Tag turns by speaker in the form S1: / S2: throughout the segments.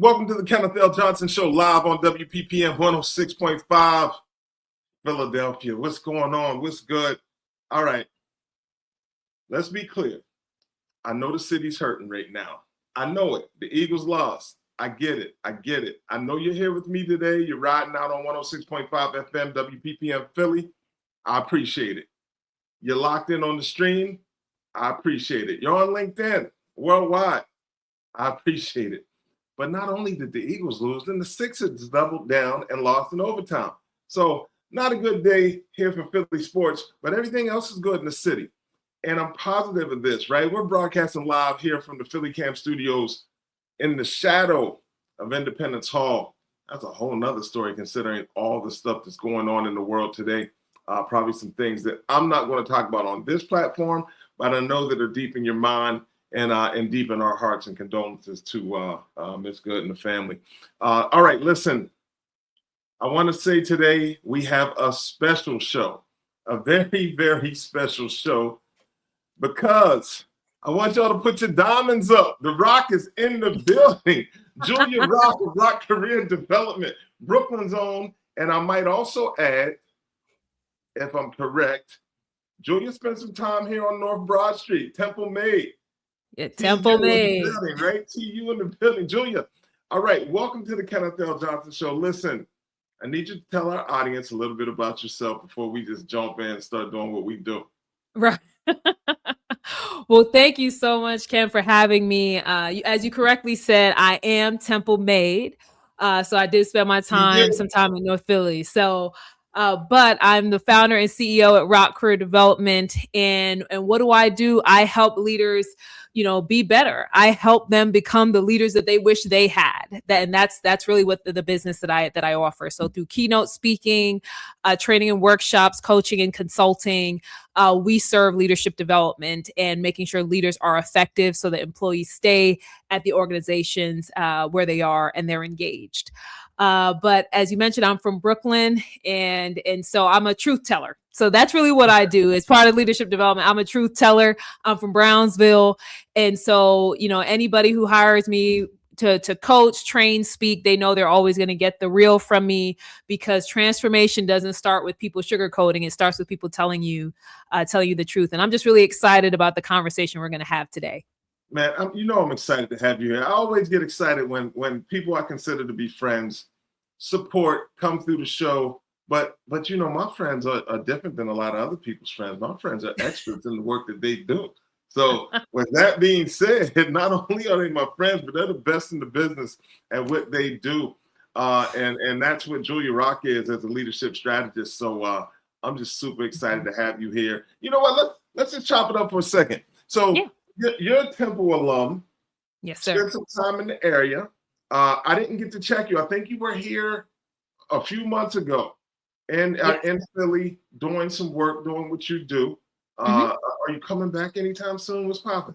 S1: Welcome to the Kenneth L Show live on WPPM 106.5 Philadelphia. What's going on? What's good? All right. Let's be clear. I know the city's hurting right now. I know it. The Eagles lost. I get it. I know you're here with me today. You're riding out on 106.5 FM WPPM Philly. I appreciate it. You're locked in on the stream. I appreciate it. You're on LinkedIn worldwide. I appreciate it. But not only did the Eagles lose, then the Sixers doubled down and lost in overtime. So not a good day here for Philly sports, but everything else is good in the city. And I'm positive of this, right? We're broadcasting live here from the Philly Camp Studios in the shadow of Independence Hall. That's a whole nother story considering all the stuff that's going on in the world today. Probably some things that I'm not going to talk about on this platform, but I know that are deep in your mind and deep in our hearts, and condolences to Ms. Good and the family. All right, listen, I want to say today we have a special show, a very, very special show, because I want y'all to put your diamonds up. The Rock is in the building. Julia Rock of Rock Career Development, Brooklyn's own, and I might also add, if I'm correct, Julia spent some time here on North Broad Street, Temple Made.
S2: Yeah, Temple Made.
S1: Building, right? TU in the building. Julia, all right, welcome to the Kenneth L Johnson Show. Listen, I need you to tell our audience a little bit about yourself before we just jump in and start doing what we do.
S2: Right. Well, thank you so much, Ken, for having me. As you correctly said, I am Temple Made. So I did spend my some time in North Philly. So but I'm the founder and CEO at Rock Career Development. And what do? I help leaders, be better. I help them become the leaders that they wish they had. That's really what the business that I offer. So through keynote speaking, training and workshops, coaching and consulting, we serve leadership development and making sure leaders are effective so that employees stay at the organizations where they are and they're engaged. But as you mentioned, I'm from Brooklyn, and so I'm a truth teller. So that's really what I do as part of leadership development. I'm a truth teller. I'm from Brownsville. And so, anybody who hires me to coach, train, speak, they know they're always going to get the real from me, because transformation doesn't start with people sugarcoating. It starts with people telling you the truth. And I'm just really excited about the conversation we're going to have today.
S1: Man, I'm excited to have you here. I always get excited when people I consider to be friends support, come through the show. But my friends are different than a lot of other people's friends. My friends are experts in the work that they do. So with that being said, not only are they my friends, but they're the best in the business at what they do. And that's what Julia Rock is as a leadership strategist. So I'm just super excited to have you here. You know what? Let's just chop it up for a second. So you're a Temple alum.
S2: Yes, sir.
S1: Spent some time in the area. I didn't get to check you. I think you were here a few months ago in Philly doing some work, doing what you do. Are you coming back anytime soon? What's popping?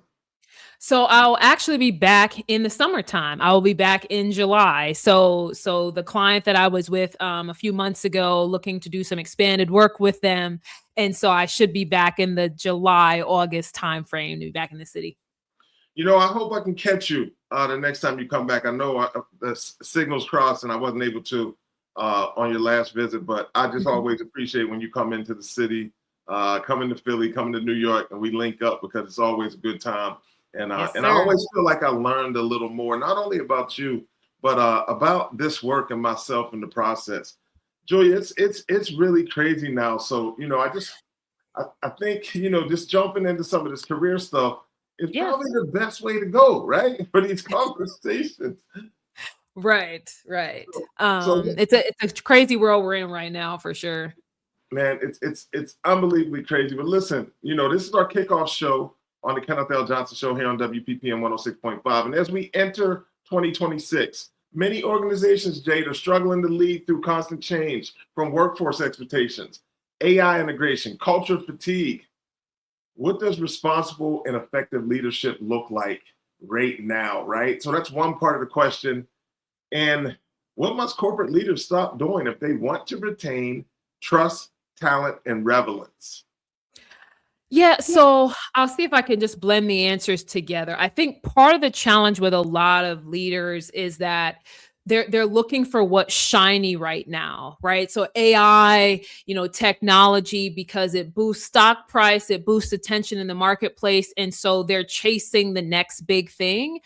S2: So I'll actually be back in the summertime. I will be back in July. So the client that I was with a few months ago, looking to do some expanded work with them. And so I should be back in the July, August timeframe to be back in the city.
S1: I hope I can catch you the next time you come back. I know the signals crossed and I wasn't able to on your last visit, but I just always appreciate when you come into the city, coming to Philly, coming to New York, and we link up, because it's always a good time. And I always feel like I learned a little more, not only about you, but about this work and myself in the process. Julia, it's really crazy now. So, I think, just jumping into some of this career stuff is probably the best way to go, right? For these conversations.
S2: Right. It's a crazy world we're in right now, for sure.
S1: Man, it's unbelievably crazy. But listen, this is our kickoff show on the Kenneth L Johnson Show here on WPPM 106.5. And as we enter 2026, many organizations, Jade, are struggling to lead through constant change, from workforce expectations, AI integration, culture fatigue. What does responsible and effective leadership look like right now, right? So that's one part of the question. And what must corporate leaders stop doing if they want to retain trust, talent, and relevance?
S2: Yeah, so I'll see if I can just blend the answers together. I think part of the challenge with a lot of leaders is that they're looking for what's shiny right now, right? So AI, technology, because it boosts stock price, it boosts attention in the marketplace, and so they're chasing the next big thing.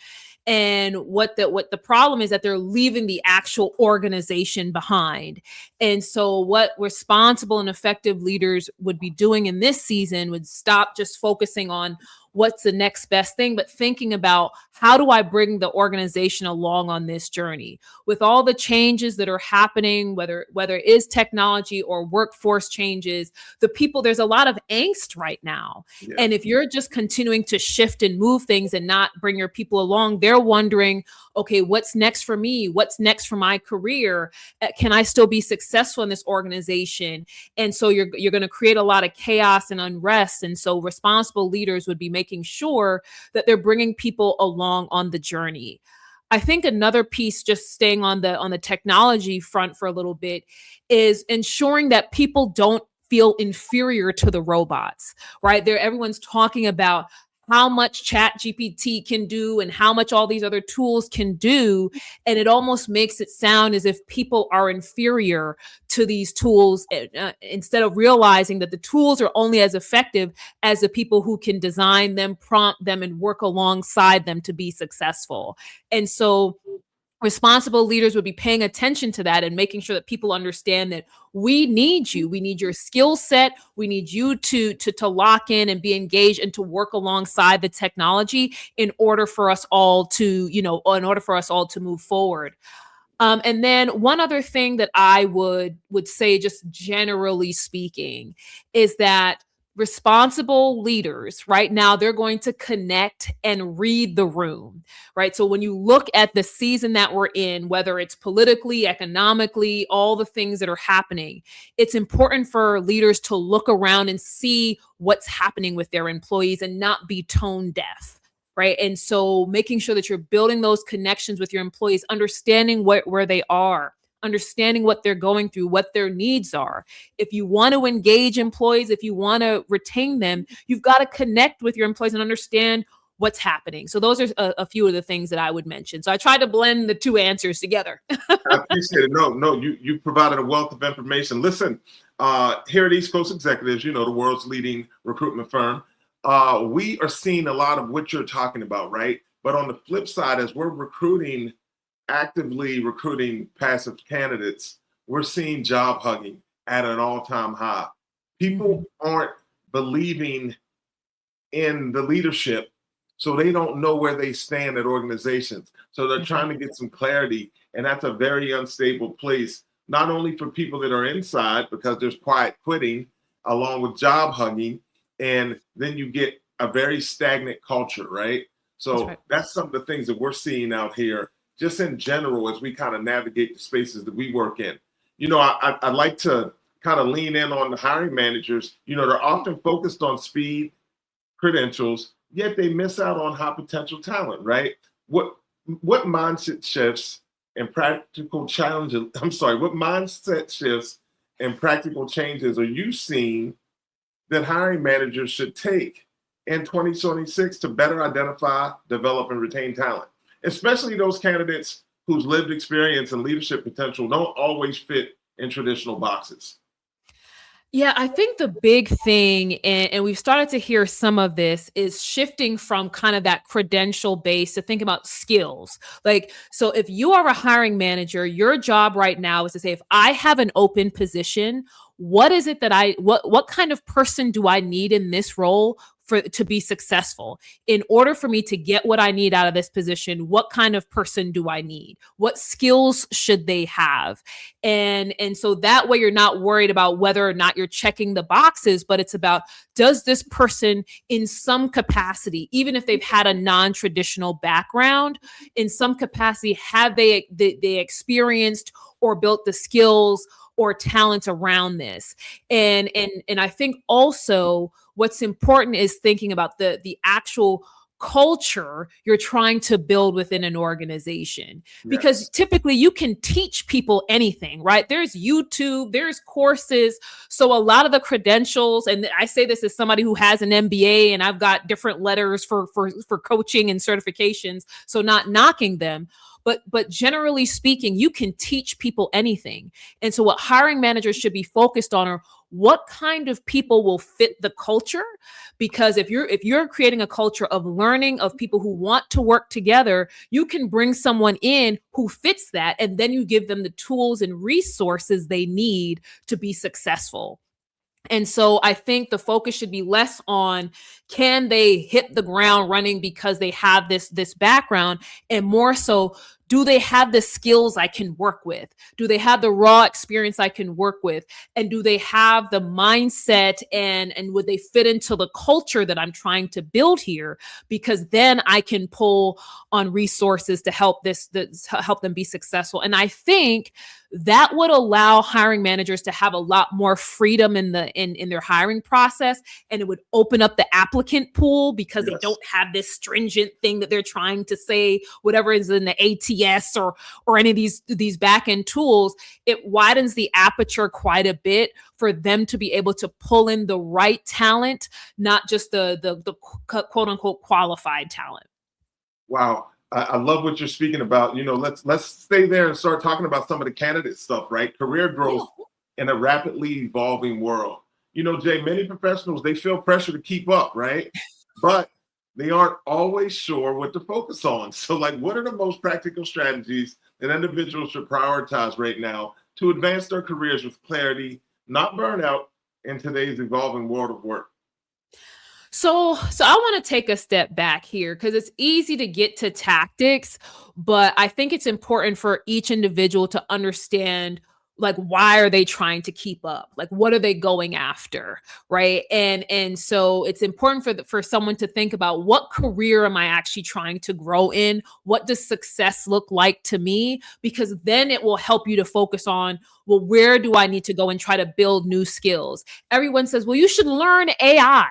S2: And what the problem is that they're leaving the actual organization behind. And so, what responsible and effective leaders would be doing in this season would stop just focusing on what's the next best thing, but thinking about how do I bring the organization along on this journey with all the changes that are happening, whether it is technology or workforce changes. The people, there's a lot of angst right now.
S1: Yeah.
S2: And if you're just continuing to shift and move things and not bring your people along, they're wondering, okay, what's next for me? What's next for my career? Can I still be successful in this organization? And so you're going to create a lot of chaos and unrest. And so responsible leaders would be making sure that they're bringing people along on the journey. I think another piece, just staying on the technology front for a little bit, is ensuring that people don't feel inferior to the robots, right? Everyone's talking about how much chat GPT can do and how much all these other tools can do. And it almost makes it sound as if people are inferior to these tools, instead of realizing that the tools are only as effective as the people who can design them, prompt them, and work alongside them to be successful. And so responsible leaders would be paying attention to that and making sure that people understand that we need you. We need your skill set. We need you to lock in and be engaged and to work alongside the technology in order for us all to, move forward. And then one other thing that I would say, just generally speaking, is that responsible leaders right now, they're going to connect and read the room, right? So when you look at the season that we're in, whether it's politically, economically, all the things that are happening, it's important for leaders to look around and see what's happening with their employees and not be tone deaf. Right. And so making sure that you're building those connections with your employees, understanding where they are, understanding what they're going through, what their needs are. If you want to engage employees, if you want to retain them, you've got to connect with your employees and understand what's happening. So those are a few of the things that I would mention. So I try to blend the two answers together.
S1: I appreciate it. No, you provided a wealth of information. Listen, here at East Coast Executives, the world's leading recruitment firm, we are seeing a lot of what you're talking about, right? But on the flip side, as we're actively recruiting passive candidates, we're seeing job hugging at an all-time high. People aren't believing in the leadership, so they don't know where they stand at organizations. So they're trying to get some clarity, and that's a very unstable place, not only for people that are inside, because there's quiet quitting along with job hugging, and then you get a very stagnant culture, right? So that's some of the things that we're seeing out here, just in general, as we kind of navigate the spaces that we work in. I'd like to kind of lean in on the hiring managers. They're often focused on speed, credentials, yet they miss out on high potential talent, right? What mindset shifts and practical challenges, what mindset shifts and practical changes are you seeing that hiring managers should take in 2026 to better identify, develop, and retain talent, especially those candidates whose lived experience and leadership potential don't always fit in traditional boxes?
S2: Yeah, I think the big thing, and we've started to hear some of this, is shifting from kind of that credential base to think about skills. Like, so if you are a hiring manager, your job right now is to say, if I have an open position, what is it that what kind of person do I need in this role to be successful? In order for me to get what I need out of this position, what kind of person do I need? What skills should they have? And so that way you're not worried about whether or not you're checking the boxes, but it's about, does this person in some capacity, even if they've had a non-traditional background, in some capacity, have they experienced or built the skills or talents around this? And I think also what's important is thinking about the actual culture you're trying to build within an organization. Because
S1: Yes.
S2: typically you can teach people anything, right? There's YouTube, there's courses. So a lot of the credentials, and I say this as somebody who has an MBA, and I've got different letters for coaching and certifications, so not knocking them. But generally speaking, you can teach people anything. And so what hiring managers should be focused on are what kind of people will fit the culture. Because if you're creating a culture of learning, of people who want to work together, you can bring someone in who fits that, and then you give them the tools and resources they need to be successful. And so I think the focus should be less on can they hit the ground running because they have this background, and more so, do they have the skills I can work with? Do they have the raw experience I can work with? And do they have the mindset, and would they fit into the culture that I'm trying to build here? Because then I can pull on resources to help help them be successful. And I think that would allow hiring managers to have a lot more freedom in their hiring process, and it would open up the applicant pool because they
S1: Yes.
S2: don't have this stringent thing that they're trying to say, whatever is in the ATS or any of these back end tools. It widens the aperture quite a bit for them to be able to pull in the right talent, not just the quote unquote qualified talent.
S1: Wow. I love what you're speaking about. Let's stay there and start talking about some of the candidate stuff, right? Career growth in a rapidly evolving world. Jay, many professionals, they feel pressure to keep up, right? But they aren't always sure what to focus on. So, like, what are the most practical strategies that individuals should prioritize right now to advance their careers with clarity, not burnout, in today's evolving world of work?
S2: So I want to take a step back here because it's easy to get to tactics, but I think it's important for each individual to understand, like, why are they trying to keep up? Like, what are they going after, right? And so it's important for someone to think about, what career am I actually trying to grow in? What does success look like to me? Because then it will help you to focus on, well, where do I need to go and try to build new skills? Everyone says, well, you should learn AI.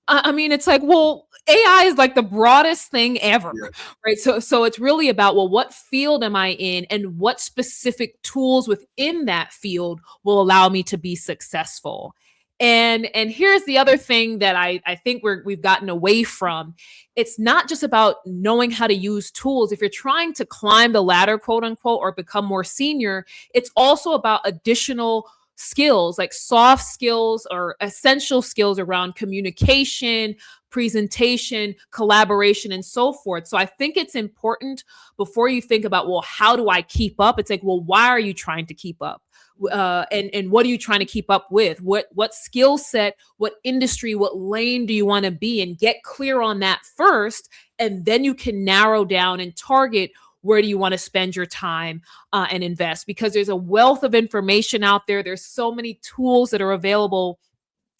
S2: I mean, it's like, well, AI is like the broadest thing ever,
S1: Yeah.
S2: right? So it's really about, well, what field am I in, and what specific tools within that field will allow me to be successful. And here's the other thing that I think we've gotten away from. It's not just about knowing how to use tools. If you're trying to climb the ladder, quote unquote, or become more senior, it's also about additional skills, like soft skills or essential skills around communication, presentation, collaboration, and so forth. So I think it's important, before you think about, well, how do I keep up? It's like, well, why are you trying to keep up? And what are you trying to keep up with? What skill set, what industry, what lane do you want to be in? Get clear on that first, and then you can narrow down and target where do you want to spend your time and invest, because there's a wealth of information out there. There's so many tools that are available,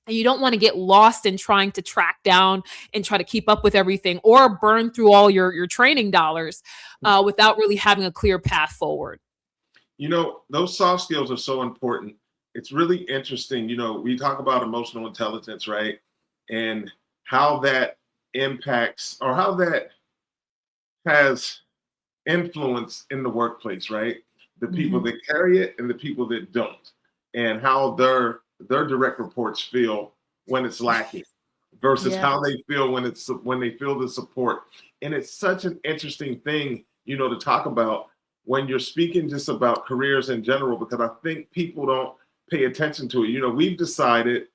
S2: and you don't want to get lost in trying to track down and try to keep up with everything, or burn through all your training dollars without really having a clear path forward.
S1: Those soft skills are so important. It's really interesting. We talk about emotional intelligence, right? And how that impacts, or how that has influence in the workplace, right? The people
S2: Mhm.
S1: that carry it and the people that don't, and how their direct reports feel when it's lacking versus
S2: Yeah.
S1: how they feel when they feel the support. And it's such an interesting thing, to talk about when you're speaking just about careers in general, because I think people don't pay attention to it. We've decided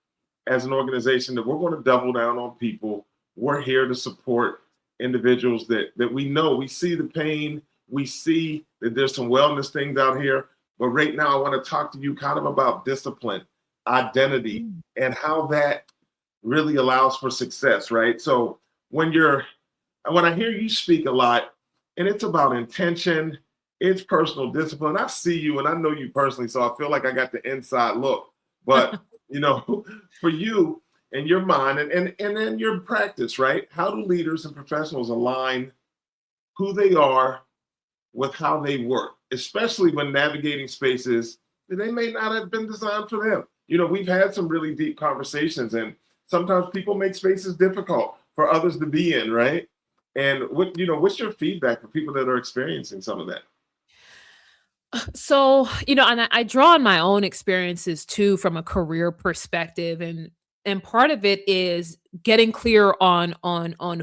S1: as an organization that we're going to double down on people. We're here to support individuals that we know. We see the pain. We see that there's some wellness things out here. But right now, I want to talk to you kind of about discipline, identity,
S2: Mm.
S1: and how that really allows for success, right? So when I hear you speak a lot, and it's about intention, it's personal discipline. I see you and I know you personally, so I feel like I got the inside look. But for you and your mind and then your practice, right? How do leaders and professionals align who they are with how they work, especially when navigating spaces that they may not have been designed for them? We've had some really deep conversations, and sometimes people make spaces difficult for others to be in, right? And what's your feedback for people that are experiencing some of that?
S2: So, and I draw on my own experiences too from a career perspective, and part of it is getting clear on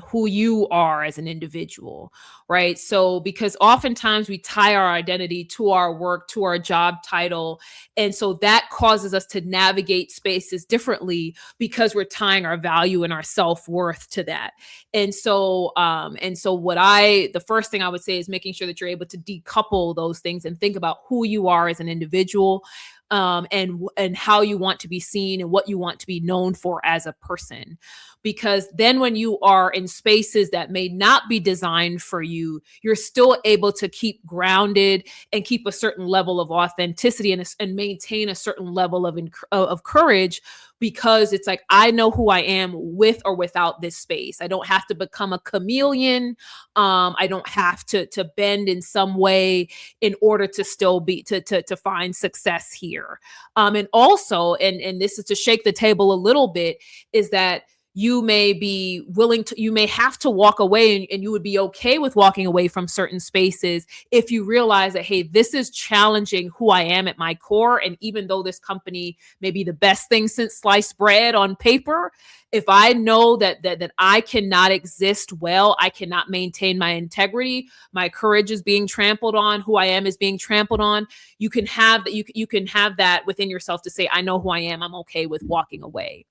S2: who you are as an individual, right? So because oftentimes we tie our identity to our work, to our job title, and so that causes us to navigate spaces differently because we're tying our value and our self-worth to that. And so the first thing I would say is making sure that you're able to decouple those things and think about who you are as an individual, and how you want to be seen and what you want to be known for as a person. Because then when you are in spaces that may not be designed for you, you're still able to keep grounded and keep a certain level of authenticity, and maintain a certain level of courage, because it's like, I know who I am with or without this space. I don't have to become a chameleon. I don't have to bend in some way in order to still be to find success here. And also, and this is to shake the table a little bit, is that you may you may have to walk away, and you would be okay with walking away from certain spaces if you realize that, hey, this is challenging who I am at my core. And even though this company may be the best thing since sliced bread on paper, if I know that I cannot exist well, I cannot maintain my integrity, my courage is being trampled on, who I am is being trampled on, you can have that. You can have that within yourself to say, I know who I am. I'm okay with walking away.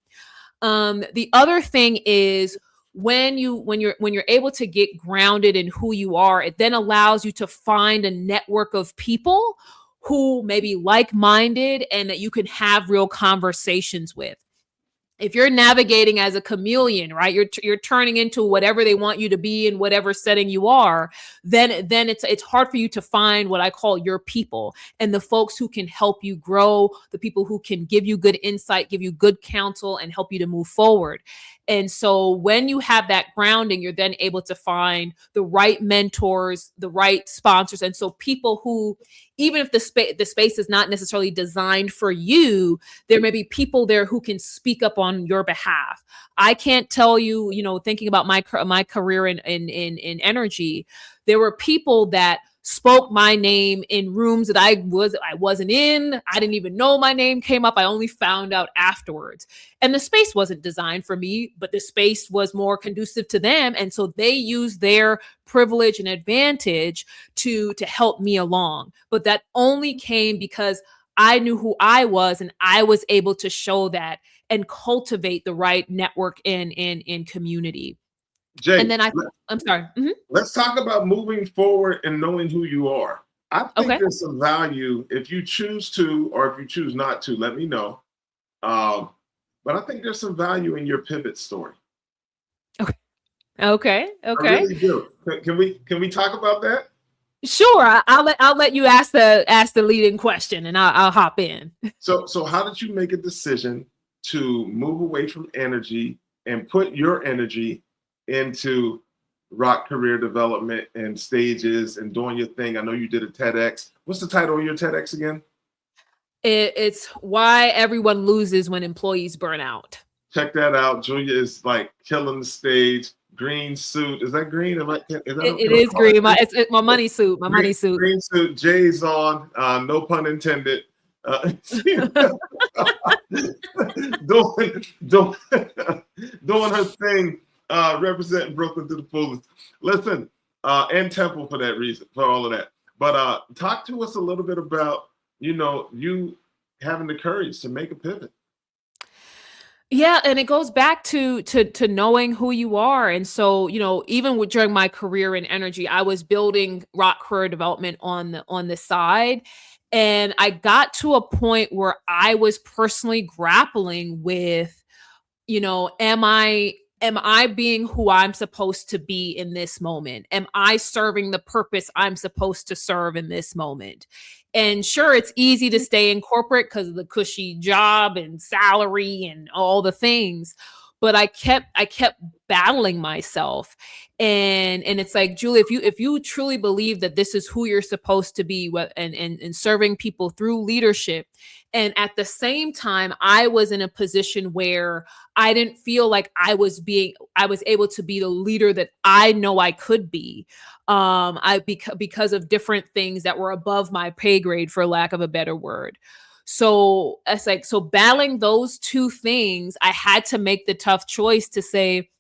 S2: The other thing is, when you're able to get grounded in who you are, it then allows you to find a network of people who may be like-minded and that you can have real conversations with. If you're navigating as a chameleon, right, you're turning into whatever they want you to be in whatever setting you are, then it's hard for you to find what I call your people, and the folks who can help you grow, the people who can give you good insight, give you good counsel, and help you to move forward. And so when you have that grounding, you're then able to find the right mentors, the right sponsors. And so people who, even if the space is not necessarily designed for you, there may be people there who can speak up on your behalf. I can't tell you, thinking about my career in energy, there were people that spoke my name in rooms that I wasn't in. I didn't even know my name came up. I only found out afterwards. And the space wasn't designed for me, but the space was more conducive to them. And so they used their privilege and advantage to help me along. But that only came because I knew who I was, and I was able to show that and cultivate the right network in community.
S1: Jay,
S2: And then I'm sorry. Mm-hmm.
S1: Let's talk about moving forward and knowing who you are. I think there's some value if you choose to, or if you choose not to, let me know. But I think there's some value in your pivot story.
S2: Okay.
S1: I really do. Can we talk about that?
S2: Sure. I'll let you ask the leading question, and I'll hop in.
S1: So how did you make a decision to move away from energy and put your energy into rock career development and stages and doing your thing? I know you did a TEDx. What's the title of your TEDx again?
S2: It's Why Everyone Loses When Employees Burn Out.
S1: Check that out. Julia is like killing the stage. Green suit. Is that green?
S2: It is green. It's my money suit. My money suit.
S1: Green suit. Jay's on. No pun intended. Doing her thing. Representing Brooklyn to the fullest. Listen, and Temple for that reason, for all of that. But talk to us a little bit about, you having the courage to make a pivot.
S2: Yeah, and it goes back to knowing who you are. And so, even during my career in energy, I was building rock career development on the side. And I got to a point where I was personally grappling with, am I being who I'm supposed to be in this moment? Am I serving the purpose I'm supposed to serve in this moment? And sure, it's easy to stay in corporate because of the cushy job and salary and all the things. but I kept battling myself. And it's like, Julie, if you truly believe that this is who you're supposed to be, and serving people through leadership, and at the same time I was in a position where I didn't feel like I was able to be the leader that I know I could be, because of different things that were above my pay grade, for lack of a better word. So it's like, so battling those two things, I had to make the tough choice to say,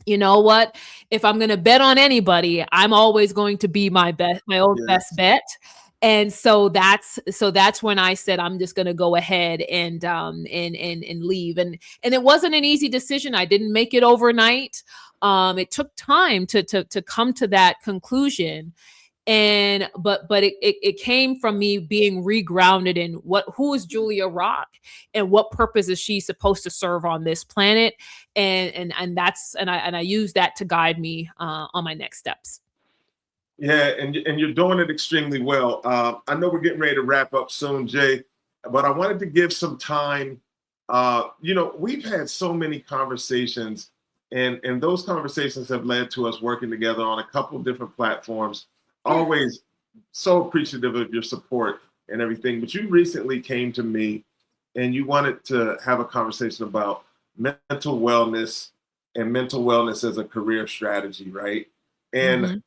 S2: you know what? If I'm going to bet on anybody, I'm always going to be my own best bet. And so that's when I said, I'm just going to go ahead and leave. And it wasn't an easy decision. I didn't make it overnight. It took time to come to that conclusion. And but it came from me being regrounded in who is Julia Rock, and what purpose is she supposed to serve on this planet, and I use that to guide me on my next steps.
S1: Yeah, and you're doing it extremely well. I know we're getting ready to wrap up soon, Jay, but I wanted to give some time. We've had so many conversations, and those conversations have led to us working together on a couple of different platforms. Always so appreciative of your support and everything. But you recently came to me and you wanted to have a conversation about mental wellness and mental wellness as a career strategy, right? And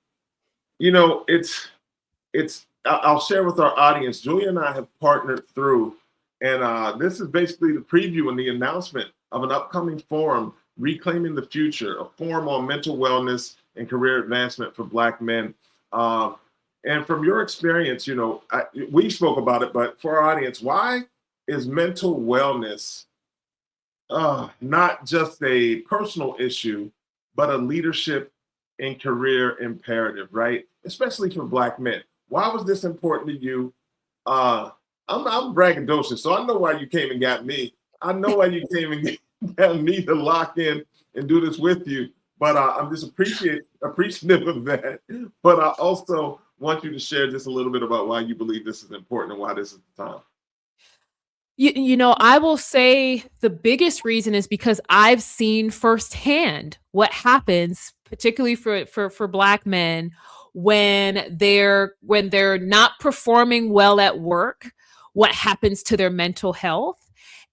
S1: I'll share with our audience, Julia and I have partnered through, and this is basically the preview and the announcement of an upcoming forum, Reclaiming the Future, a forum on mental wellness and career advancement for Black men. And from your experience, we spoke about it, but for our audience, why is mental wellness not just a personal issue, but a leadership and career imperative, right? Especially for Black men. Why was this important to you? I'm braggadocious, so I know why you came and got me. I know why you came and got me to lock in and do this with you. But I'm just appreciative of that. But I also want you to share just a little bit about why you believe this is important and why this is the time.
S2: I will say the biggest reason is because I've seen firsthand what happens, particularly for Black men, when they're not performing well at work, what happens to their mental health.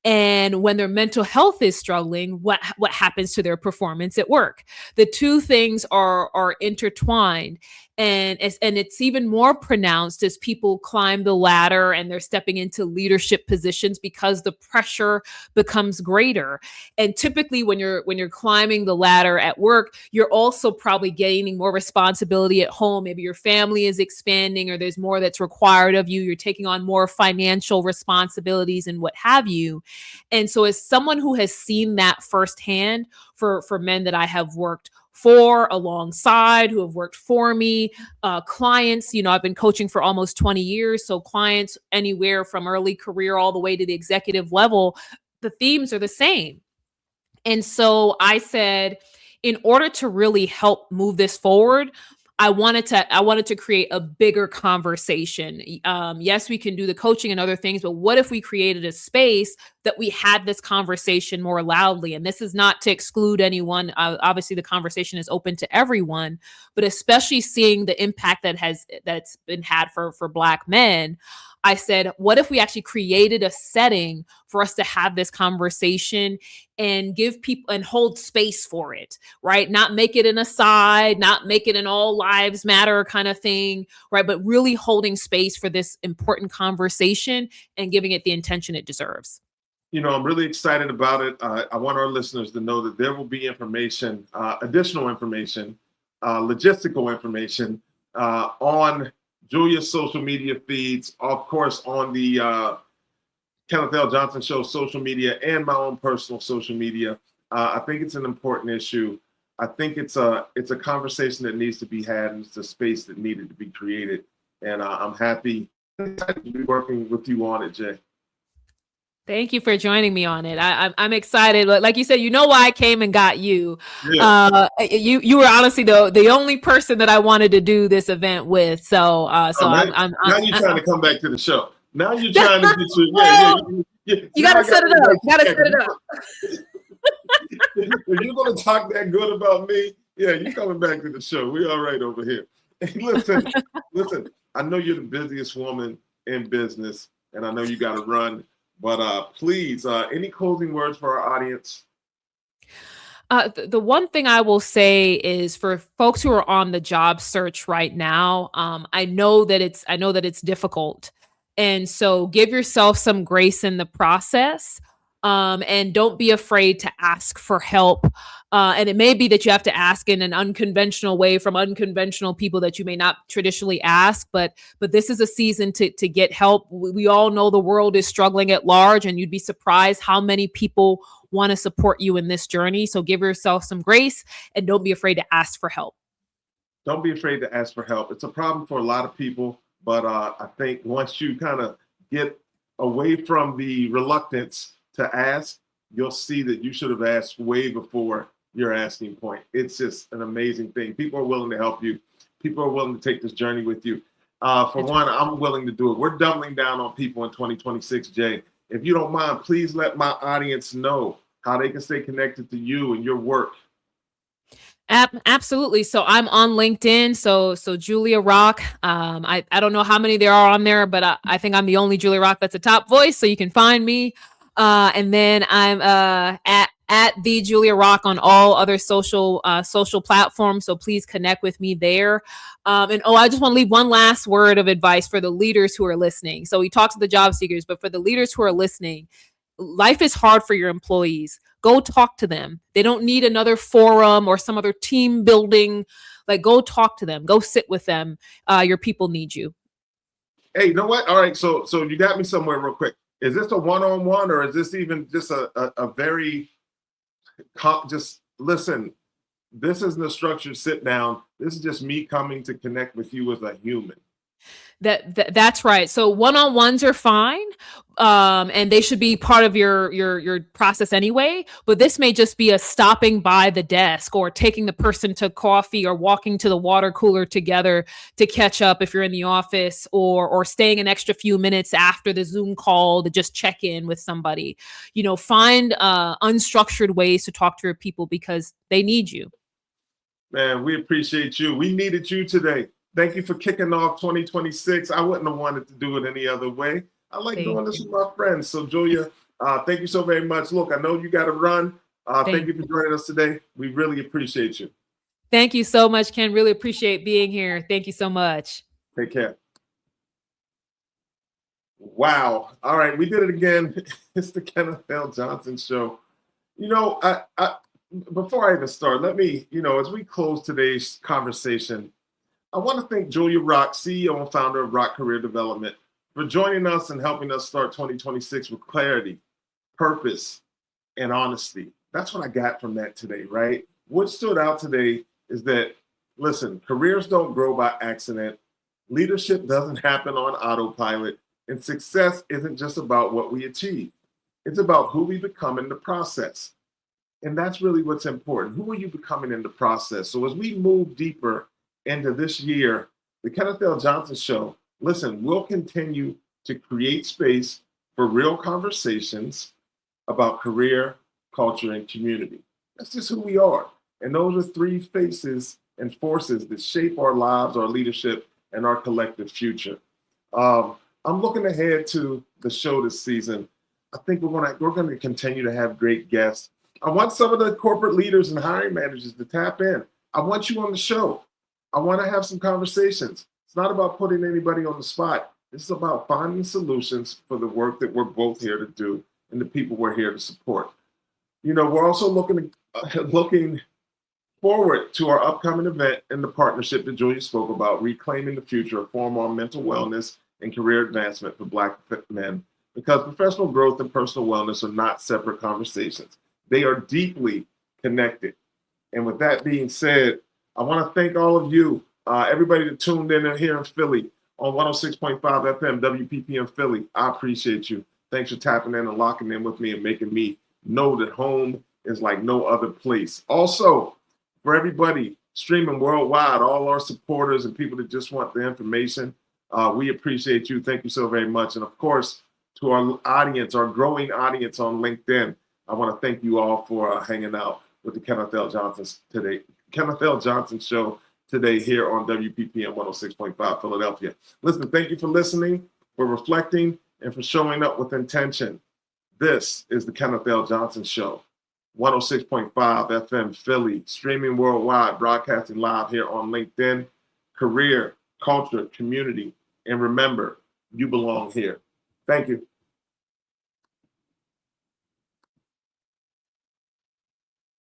S2: And when their mental health is struggling, what happens to their performance at work? The two things are intertwined. And it's even more pronounced as people climb the ladder and they're stepping into leadership positions, because the pressure becomes greater. And typically when you're climbing the ladder at work, you're also probably gaining more responsibility at home. Maybe your family is expanding, or there's more that's required of you. You're taking on more financial responsibilities and what have you. And so as someone who has seen that firsthand, for men that I have worked for, alongside, who have worked for me, clients, I've been coaching for almost 20 years. So clients anywhere from early career all the way to the executive level, the themes are the same. And so I said, in order to really help move this forward, I wanted to create a bigger conversation. Yes, we can do the coaching and other things, but what if we created a space that we had this conversation more loudly? And this is not to exclude anyone. Obviously, the conversation is open to everyone, but especially seeing the impact that's been had for Black men. I said, what if we actually created a setting for us to have this conversation and give people and hold space for it, right? Not make it an aside, not make it an all lives matter kind of thing, right? But really holding space for this important conversation and giving it the attention it deserves.
S1: I'm really excited about it. I want our listeners to know that there will be information, additional information, logistical information on Julia's social media feeds, of course, on the Kenneth L. Johnson Show social media and my own personal social media. I think it's an important issue. I think it's a conversation that needs to be had, and it's a space that needed to be created. And I'm happy to be working with you on it, Jay.
S2: Thank you for joining me on it. I'm excited. Like you said, why I came and got you.
S1: Yeah.
S2: You were honestly the only person that I wanted to do this event with. So
S1: now you're trying to come back to the show. Now you're trying to get
S2: you got to set it up.
S1: If you're going to talk that good about me, yeah, you coming back to the show. We all right over here. Hey, listen. I know you're the busiest woman in business, and I know you got to run. But please, any closing words for our audience?
S2: The one thing I will say is for folks who are on the job search right now, I know that it's difficult, and so give yourself some grace in the process, and don't be afraid to ask for help. And it may be that you have to ask in an unconventional way from unconventional people that you may not traditionally ask, but this is a season to get help. We all know the world is struggling at large, and you'd be surprised how many people want to support you in this journey. So give yourself some grace and don't be afraid to ask for help.
S1: Don't be afraid to ask for help. It's a problem for a lot of people, but I think once you kind of get away from the reluctance to ask, you'll see that you should have asked way before your asking point. It's just an amazing thing. People are willing to help you. People are willing to take this journey with you. For one, I'm willing to do it. We're doubling down on people in 2026, Jay. If you don't mind, please let my audience know how they can stay connected to you and your work.
S2: Absolutely. So I'm on LinkedIn. So Julia Rock. I don't know how many there are on there, but I think I'm the only Julia Rock that's a top voice. So you can find me. And then I'm at the Julia Rock on all other social platforms. So please connect with me there. And I just want to leave one last word of advice for the leaders who are listening. So we talked to the job seekers, but for the leaders who are listening, life is hard for your employees. Go talk to them. They don't need another forum or some other team building. Like, go talk to them. Go sit with them. Your people need you.
S1: Hey, you know what? All right. So you got me somewhere real quick. Is this a one-on-one or is this even just a very just listen? This isn't a structured sit down. This is just me coming to connect with you as a human.
S2: That's right. So one-on-ones are fine, and they should be part of your process anyway. But this may just be a stopping by the desk or taking the person to coffee or walking to the water cooler together to catch up if you're in the office, or staying an extra few minutes after the Zoom call to just check in with somebody. Find unstructured ways to talk to your people because they need you.
S1: Man, we appreciate you. We needed you today. Thank you for kicking off 2026. I wouldn't have wanted to do it any other way. I like doing this with my friends. So, Julia, thank you so very much. Look, I know you got to run. Thank you for joining us today. We really appreciate you.
S2: Thank you so much, Ken. Really appreciate being here. Thank you so much.
S1: Take care. Wow. All right. We did it again. It's the Kenneth L. Johnson Show. Before I even start, let me, as we close today's conversation, I want to thank Julia Rock, CEO and founder of Rock Career Development, for joining us and helping us start 2026 with clarity, purpose, and honesty. That's what I got from that today, right? What stood out today is that, listen, careers don't grow by accident. Leadership doesn't happen on autopilot. And success isn't just about what we achieve. It's about who we become in the process. And that's really what's important. Who are you becoming in the process? So as we move deeper into this year, the Kenneth L. Johnson Show, listen, we'll continue to create space for real conversations about career, culture, and community. That's just who we are. And those are three faces and forces that shape our lives, our leadership, and our collective future. I'm looking ahead to the show this season. I think we're going to continue to have great guests. I want some of the corporate leaders and hiring managers to tap in. I want you on the show. I want to have some conversations. It's not about putting anybody on the spot. It's about finding solutions for the work that we're both here to do and the people we're here to support. We're also looking forward to our upcoming event and the partnership that Julia spoke about, Reclaiming the Future, a forum on mental wellness and career advancement for Black men, because professional growth and personal wellness are not separate conversations. They are deeply connected. And with that being said, I want to thank all of you, everybody that tuned in here in Philly on 106.5 FM, WPPM Philly. I appreciate you. Thanks for tapping in and locking in with me and making me know that home is like no other place. Also, for everybody streaming worldwide, all our supporters and people that just want the information, we appreciate you. Thank you so very much. And of course, to our audience, our growing audience on LinkedIn, I want to thank you all for hanging out with the Kenneth L. Johnson today. Kenneth L. Johnson Show today here on WPPM 106.5 Philadelphia. Listen, thank you for listening, for reflecting, and for showing up with intention. This is the Kenneth L. Johnson Show, 106.5 FM Philly, streaming worldwide, broadcasting live here on LinkedIn. Career, culture, community, and remember, you belong here. Thank you.